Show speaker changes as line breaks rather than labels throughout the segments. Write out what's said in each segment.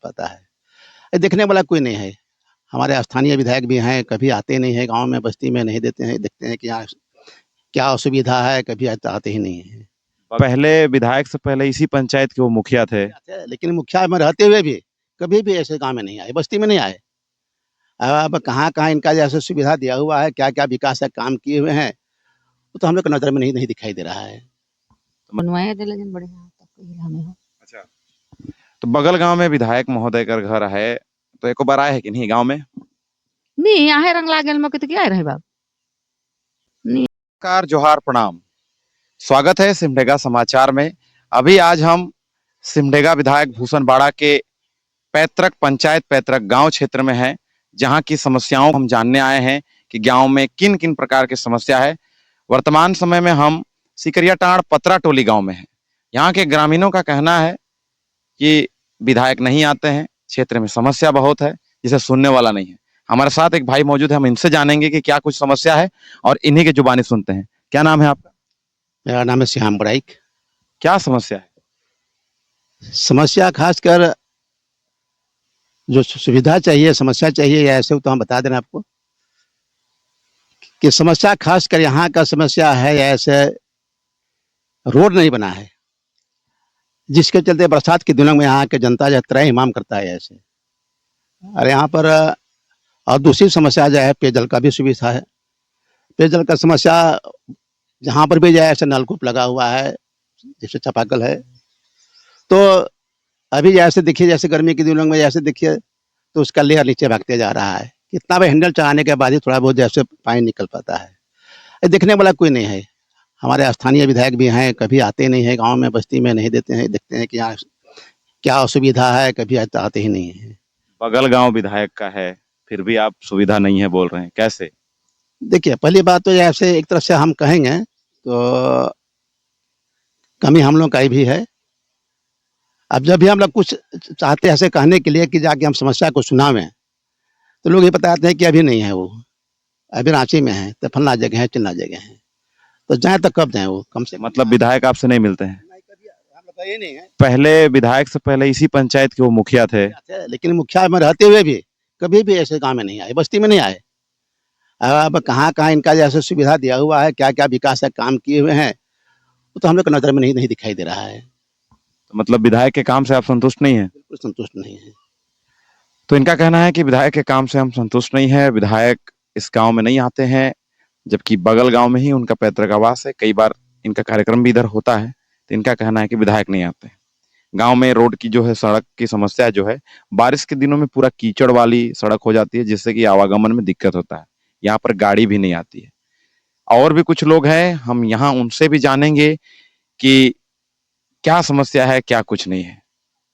पाता है। ये देखने वाला कोई नहीं है। हमारे स्थानीय विधायक भी हैं, कभी आते नहीं हैं गाँव में, बस्ती में नहीं देते हैं, देखते हैं कि यहाँ क्या असुविधा है, कभी आते ही नहीं हैं।
पहले विधायक से पहले इसी पंचायत के वो मुखिया थे।
लेकिन मुखिया में रहते हुए भी कभी भी ऐसे गाँव में नहीं आए, बस्ती में नहीं आए। अब कहाँ-कहाँ इनका जैसे सुविधा दिया हुआ है, क्या-क्या विकास का काम किए हुए हैं, वो तो हम लोग की नज़र में नहीं दिखाई दे रहा है।
बनवाए दे लेकिन बढ़िया तक हमें हो।
अच्छा, तो बगल गांव में विधायक महोदय का घर है, तो एको बार आए है कि नहीं गांव में?
नहीं आहे रंग लागल मके तो क्या रहे बाब।
नमस्कार, जोहार, प्रणाम। स्वागत है सिमडेगा समाचार में। अभी आज हम सिमडेगा विधायक भूषण बाड़ा के पैतृक पंचायत पैतृक गांव क्षेत्र में हैं, जहां की समस्याओं को हम जानने आए हैं कि गांव में किन किन प्रकार की समस्या है। वर्तमान समय में हम सिकरियाटांड़ पतरा टोली गांव में हैं। यहाँ के ग्रामीणों का कहना है कि विधायक नहीं आते हैं, क्षेत्र में समस्या बहुत है, जिसे सुनने वाला नहीं है। हमारे साथ एक भाई मौजूद है, हम इनसे जानेंगे कि क्या कुछ समस्या है और इन्हीं की जुबानी सुनते हैं। क्या नाम है आपका?
मेरा नाम है श्याम बड़ाइक।
क्या समस्या है?
समस्या खासकर जो सुविधा चाहिए, समस्या चाहिए या ऐसे तो हम बता दें आपको कि समस्या खासकर यहाँ का समस्या है या ऐसे रोड नहीं बना है, जिसके चलते बरसात के दिनों में यहाँ के जनता जो है त्रय-इमाम करता है ऐसे। और यहाँ पर और दूसरी समस्या जो है पेयजल का भी सुविधा है। पेयजल का समस्या जहाँ पर भी जो है ऐसे नलकूप लगा हुआ है, जैसे चापाकल है। तो अभी जैसे देखिए, जैसे गर्मी के दिनों में जैसे देखिए तो उसका लेयर नीचे भागते जा रहा है। कितना भी हैंडल चलाने के बाद ही थोड़ा बहुत जैसे पानी निकल पाता है। ये देखने वाला कोई नहीं है। हमारे स्थानीय विधायक भी हैं, कभी आते नहीं हैं गाँव में, बस्ती में नहीं देते हैं, देखते हैं कि यहाँ क्या असुविधा है, कभी आते ही नहीं हैं।
बगल गांव विधायक का है, फिर भी आप सुविधा नहीं है बोल रहे हैं, कैसे?
देखिए, पहली बात तो जैसे एक तरफ से हम कहेंगे तो कमी हम लोग का ही भी है। अब जब भी हम लोग कुछ चाहते हैं ऐसे कहने के लिए कि जाके हम समस्या को सुनावें, तो लोग ये बताते हैं कि अभी नहीं है वो, अभी रांची में है, तो फलना जगह है, चिल्ला जगह है। तो जाएँ तो कब जाएँ वो, कम से
मतलब विधायक आपसे नहीं मिलते हैं?
नहीं, कभी हम लोग का ये नहीं है।
पहले विधायक से पहले इसी पंचायत के वो मुखिया थे।
लेकिन मुखिया में रहते हुए भी कभी भी ऐसे गाँव में नहीं आए, बस्ती में नहीं आए। अब कहाँ-कहाँ इनका जैसे सुविधा दिया हुआ है, क्या-क्या विकास का काम किए हुए हैं, वो तो हम लोग की नज़र में नहीं दिखाई दे रहा है।
तो मतलब विधायक के काम से आप संतुष्ट नहीं हैं?
बिल्कुल संतुष्ट नहीं है।
तो इनका कहना है कि विधायक के काम से हम संतुष्ट नहीं है, विधायक इस गांव में नहीं आते हैं, जबकि बगल गांव में ही उनका पैतृक आवास है। कई बार इनका कार्यक्रम भी इधर होता है, तो इनका कहना है कि विधायक नहीं आते हैं। गांव में रोड की जो है, सड़क की समस्या जो है, बारिश के दिनों में पूरा कीचड़ वाली सड़क हो जाती है, जिससे कि आवागमन में दिक्कत होता है। यहाँ पर गाड़ी भी नहीं आती है। और भी कुछ लोग हैं, हम यहाँ उनसे भी जानेंगे कि क्या समस्या है, क्या कुछ नहीं है।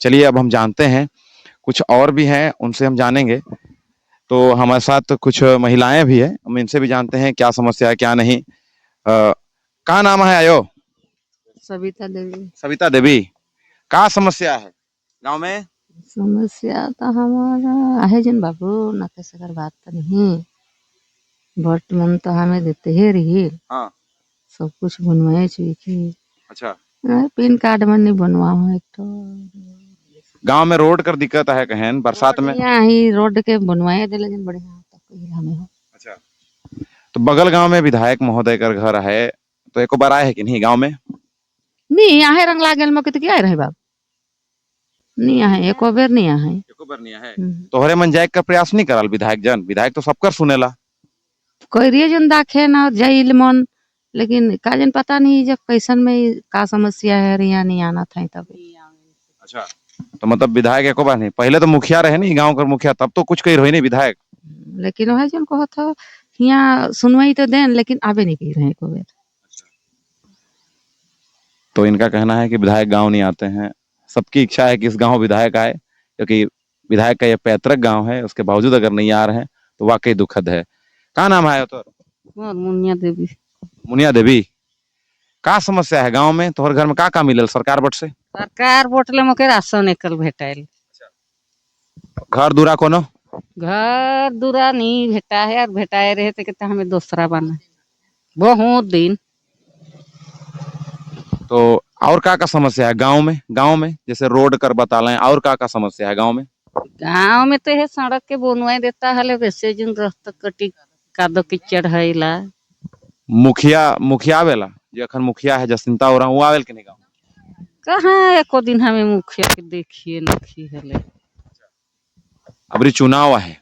चलिए अब हम जानते हैं, कुछ और भी हैं, उनसे हम जानेंगे। तो हमारे साथ कुछ महिलाएं भी हैं, हम इनसे भी जानते हैं क्या समस्या है, क्या नहीं। का नाम है आयो?
सविता देवी।
सविता देवी, का समस्या है गांव में?
समस्या तो हमारा आहे जन बाबू ना कैसे कर बात तो नहीं। वर्तमान तो हमें देते ही रही।
हाँ।
सब कुछ बनवाए चाहिए।
अच्छा,
पिन कार्ड में नहीं बनवा एक तो
गांव में रोड कर दिक्कत है कहन बरसात में?
यहाँ ही रोड के बनवाए दे लेकिन बढ़िया तक हमें हो।
अच्छा, तो बगल गांव में विधायक महोदय का घर है, तो एको बार आए है कि नहीं गांव में?
नहीं आहे रंग लागल मके तो क्या रहे बाब। नहीं आहे, एको बेर नहीं आहे।
एको बार नहीं है। तोहरे मन जाए का प्रयास नहीं करल विधायक जन? विधायक तो सबकर सुनेला।
करिए जन दाखे ना जाइल मन, लेकिन का जन पता नहीं जब कैसन में का समस्या है यहाँ नहीं आना था तब।
अच्छा, तो मतलब विधायक एको बार नहीं? पहले तो मुखिया रहे नहीं, गांव का मुखिया, तब तो कुछ कही रही नहीं विधायक।
लेकिन वह जन कहो था यहाँ सुनवाई तो देन, लेकिन आवे नहीं कही रहे एको बेर।
तो इनका कहना है कि विधायक गांव नहीं आते हैं। सबकी इच्छा है कि इस गांव विधायक आए, क्योंकि विधायक का यह पैतृक गांव है, उसके बावजूद अगर नहीं आ रहे हैं तो वाकई दुखद है। का नाम है तो?
मुनिया देवी।
मुनिया देवी, का समस्या है गांव में? तोहर घर में का मिलल सरकार बट से?
सरकार बोटले मोके राशन एकल भेटाइल।
घर दूरा कोनो?
घर दूरा नहीं भेटा है, और भेटाए रहे तो कहते हमें दूसरा बना बहुत दिन।
तो और का समस्या है गांव में? गांव में जैसे रोड कर बता लें, और का समस्या है गांव में?
गाँव में तो है सड़क के बनवाई देता है वैसे जिन रास्ता कटी कादो कीचड़ है ला
मुखिया मुखिया आवेला जो अखन मुखिया है जसिंता और वो आवेल के नहीं गाँव?
कहाँ एको दिन हमें मुखिया के देखिए नहीं हले
अबरी चुनाव है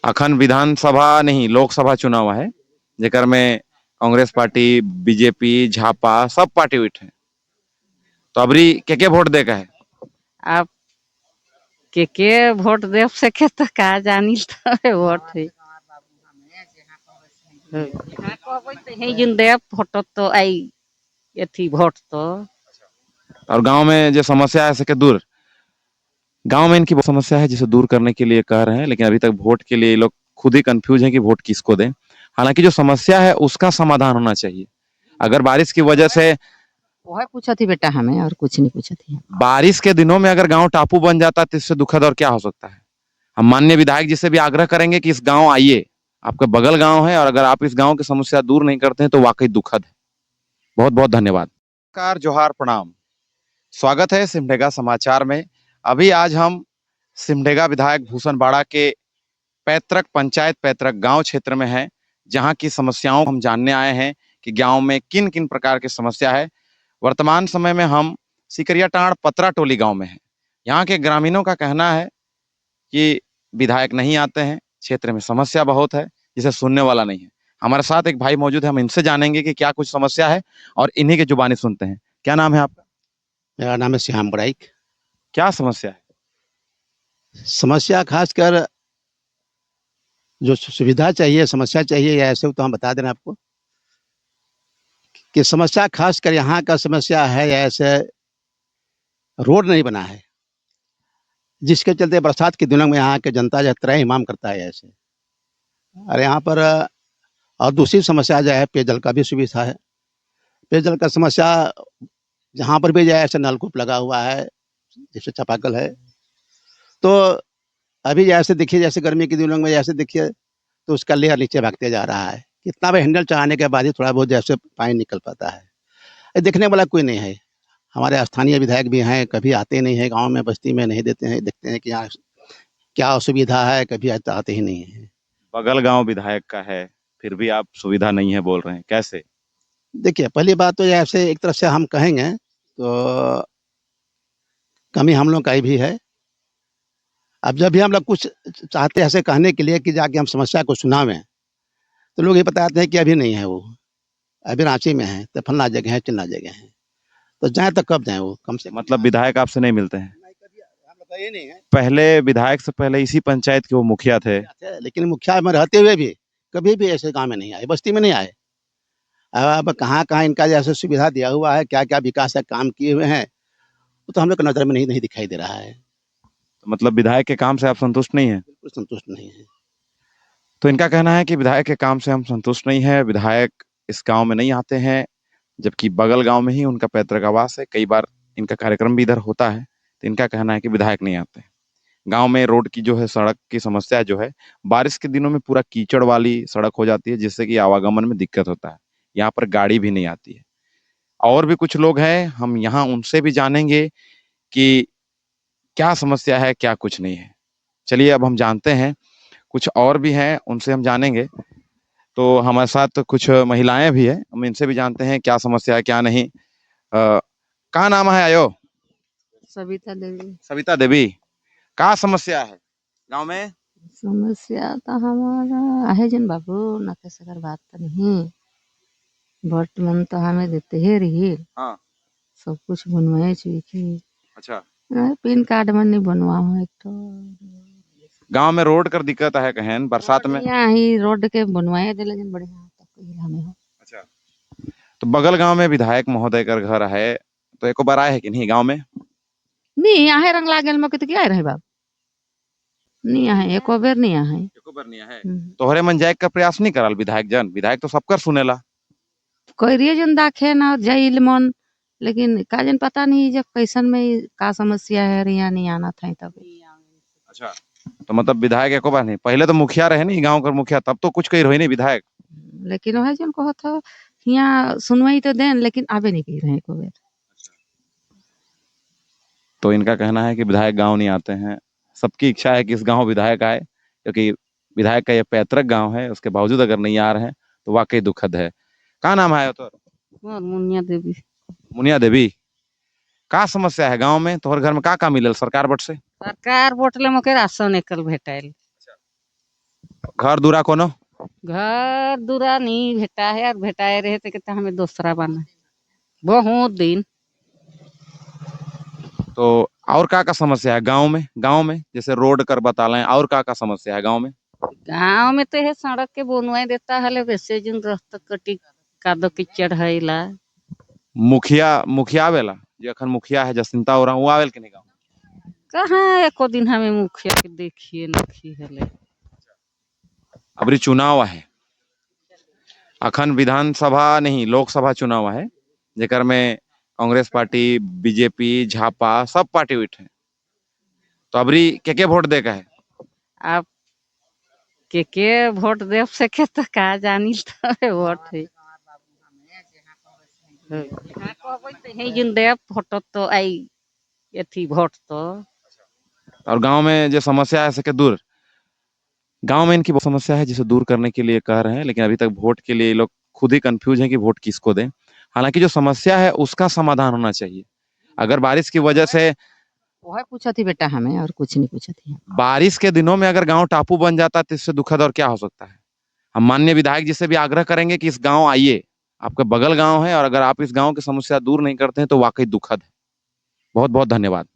अखन विधानसभा नहीं लोकसभा चुनाव है जेकर में कांग्रेस पार्टी बीजेपी झापा सब पार्टी उठे तो अबरी के वोट दे का है
आप के वोट दे सके तो का जानी तो वोट है हाँ कहबै तो है जिन दे फोटो तो आई एथी वोट तो
और गांव में जो समस्या है सके दूर गांव में इनकी बहुत समस्या है जिसे दूर करने के लिए कह रहे हैं लेकिन अभी तक वोट के लिए ये लोग खुद ही कंफ्यूज है कि वोट किसको दें हालांकि जो समस्या है उसका समाधान होना चाहिए अगर बारिश की वजह से
वह पूछा थी बेटा हमें और कुछ नहीं पूछा थी
बारिश के दिनों में अगर गांव टापू बन जाता तो इससे दुखद और क्या हो सकता है हम माननीय विधायक जी से भी आग्रह करेंगे कि इस गांव आइए आपका बगल गांव है और अगर आप इस गांव की समस्या दूर नहीं करते हैं तो वाकई दुखद है बहुत बहुत धन्यवाद नमस्कार जोहार प्रणाम स्वागत है सिमडेगा समाचार में अभी आज हम सिमडेगा विधायक भूषण बाड़ा के पैतृक पंचायत पैतृक गांव क्षेत्र में हैं जहां की समस्याओं को हम जानने आए हैं कि गांव में किन किन प्रकार की समस्या है वर्तमान समय में हम सिकरियाटांड़ पतरा टोली गांव में हैं यहाँ के ग्रामीणों का कहना है कि विधायक नहीं आते हैं क्षेत्र में समस्या बहुत है जिसे सुनने वाला नहीं है हमारे साथ एक भाई मौजूद है हम इनसे जानेंगे कि क्या कुछ समस्या है और इन्हीं की जुबानी सुनते हैं क्या नाम है आपका
मेरा नाम है श्याम बड़ाइक।
क्या समस्या है
समस्या खासकर जो सुविधा चाहिए समस्या चाहिए या ऐसे तो हम बता दें आपको कि समस्या खासकर यहाँ का समस्या है या ऐसे रोड नहीं बना है जिसके चलते बरसात के दिनों में यहाँ के जनता जो है त्रय इमाम करता है ऐसे। और यहाँ पर और दूसरी समस्या जो है पेयजल का भी सुविधा है। पेयजल का समस्या जहाँ पर भी जो है ऐसे नलकूप लगा हुआ है जैसे चापाकल है तो अभी जैसे देखिए जैसे गर्मी के दिनों में जैसे देखिए तो उसका लेयर नीचे भागते जा रहा है कितना भी हैंडल चलाने के बाद ही थोड़ा बहुत जैसे पानी निकल पाता है। ये देखने वाला कोई नहीं है। हमारे स्थानीय विधायक भी हैं कभी आते नहीं है गांव में बस्ती में नहीं देते हैं देखते हैं कि यहाँ क्या असुविधा है कभी आते ही नहीं है।
बगल गांव विधायक का है फिर भी आप सुविधा नहीं है बोल रहे हैं कैसे
देखिए पहली बात तो ऐसे एक तरफ से हम कहेंगे तो कमी हम लोग का ही भी है। अब जब भी हम लोग कुछ चाहते हैं ऐसे कहने के लिए कि जाके हम समस्या को सुनावें तो लोग ये बताते हैं कि अभी नहीं है वो अभी रांची में है तो फलना जगह है चिन्ना जगह है तो जाए तो कब जाए वो कम से कम
मतलब विधायक आपसे नहीं मिलते हैं
नहीं, कभी हम लोग का ये नहीं है।
पहले विधायक से पहले इसी पंचायत के वो मुखिया थे
लेकिन मुखिया में रहते हुए भी कभी भी ऐसे गांव में नहीं आए बस्ती में नहीं आए। अब कहाँ कहाँ इनका जैसे सुविधा दिया हुआ है क्या क्या विकास का काम किए हुए हैं वो तो हम लोग की नजर में नहीं दिखाई दे रहा है।
तो मतलब विधायक के काम से आप संतुष्ट नहीं है
बिल्कुल संतुष्ट नहीं है।
तो इनका कहना है कि विधायक के काम से हम संतुष्ट नहीं है विधायक इस गांव में नहीं आते हैं जबकि बगल गांव में ही उनका पैतृक आवास है कई बार इनका कार्यक्रम भी इधर होता है तो इनका कहना है कि विधायक नहीं आते गांव में रोड की जो है सड़क की समस्या जो है बारिश के दिनों में पूरा कीचड़ वाली सड़क हो जाती है जिससे कि आवागमन में दिक्कत होता है यहाँ पर गाड़ी भी नहीं आती है और भी कुछ लोग हैं हम यहाँ उनसे भी जानेंगे कि क्या समस्या है क्या कुछ नहीं है चलिए अब हम जानते हैं कुछ और भी हैं उनसे हम जानेंगे तो हमारे साथ कुछ महिलाएं भी हैं हम इनसे भी जानते हैं क्या समस्या है क्या नहीं कहाँ नाम है आयो
सविता देवी
सविता देवी का समस्या है गांव में
समस्या तो हमारा है जन बाबू ना के सकर बात तो नहीं वोट मन तो हमें देते ही रही
हाँ
सब कुछ बनवाए चुकी
अच्छा
पिन कार्ड मन नहीं बनवा एक तो
गांव में रोड कर दिक्कत है कहन बरसात में
यहाँ ही रोड के बनवाए दिले जन बढ़िया तब कहीं हमें हो
अच्छा तो बगल गांव में विधायक महोदय का घर है तो एको बार आए है कि नहीं गांव में
नहीं आहे रंग लागल मके तो क्या रहे बाप नहीं आहे एको बेर नहीं आहे
एको बार नहीं है तोहरे मन जाए का प्रयास नहीं करल विधायक जन विधायक तो सबकर सुनेला
करिए जन दाखे ना जाइल मन लेकिन काजन पता नहीं जब कैसन में का समस्या है रिया नहीं आना था तब
अच्छा तो मतलब विधायक एको बार नहीं पहले तो मुखिया रहे नहीं गांव का मुखिया तब तो कुछ कही रही नहीं विधायक
लेकिन वह जन कहो था यहाँ सुनवाई तो देन लेकिन आवे नहीं कही रहे एको बेर
तो इनका कहना है कि विधायक गांव नहीं आते हैं। सबकी इच्छा है कि इस गांव विधायक आए, क्योंकि विधायक का यह पैतृक गांव है, उसके बावजूद अगर नहीं आ रहे हैं तो वाकई दुखद है। का नाम है तो?
मोर मुनिया देवी।
मुनिया देवी। का समस्या है गांव में? तोहर घर में का मिलल सरकार बट से?
सरकार बोटले मोके राशन एकल भेटाइल।
घर दूरा कोनो?
घर दूरा नहीं भेटा है और भेटाए रहे थे कहते हमें दूसरा बना बहुत दिन।
तो और का समस्या है गांव में? गांव में जैसे रोड कर बता लें, और का समस्या है गांव में?
गाँव में तो है सड़क के बनवाई देता है वैसे जिन रास्ता कटी कादो कीचड़ है ला।
मुखिया आवेला? जो अखन मुखिया है जसंता और वो आवेल के नहीं गांव?
कहाँ एको दिन हमें मुखिया के देखिए नहीं हले।
अबरी चुनाव है, अखन विधानसभा नहीं लोकसभा चुनाव है, जेकर में कांग्रेस पार्टी, बीजेपी, झापा सब पार्टी उठे। तो अबरी के वोट दे का है?
आप के वोट देव सके तो का जानी तो वोट है। हाँ कहबै तो है जिन देव फोटो तो आई एथी वोट तो।
और गांव में जो समस्या है सके दूर, गांव में इनकी बहुत समस्या है जिसे दूर करने के लिए कह रहे हैं, लेकिन अभी तक वोट के लिए ये लोग खुद ही कंफ्यूज हैं कि वोट किसको दें। हालांकि जो समस्या है उसका समाधान होना चाहिए। अगर बारिश की वजह से,
वह पूछा थी बेटा हमें और कुछ नहीं पूछा थी।
बारिश के दिनों में अगर गांव टापू बन जाता तो इससे दुखद और क्या हो सकता है। हम माननीय विधायक जी से भी आग्रह करेंगे कि इस गांव आइए, आपका बगल गांव है, और अगर आप इस गांव की समस्या दूर नहीं करते हैं तो वाकई दुखद है। बहुत बहुत धन्यवाद।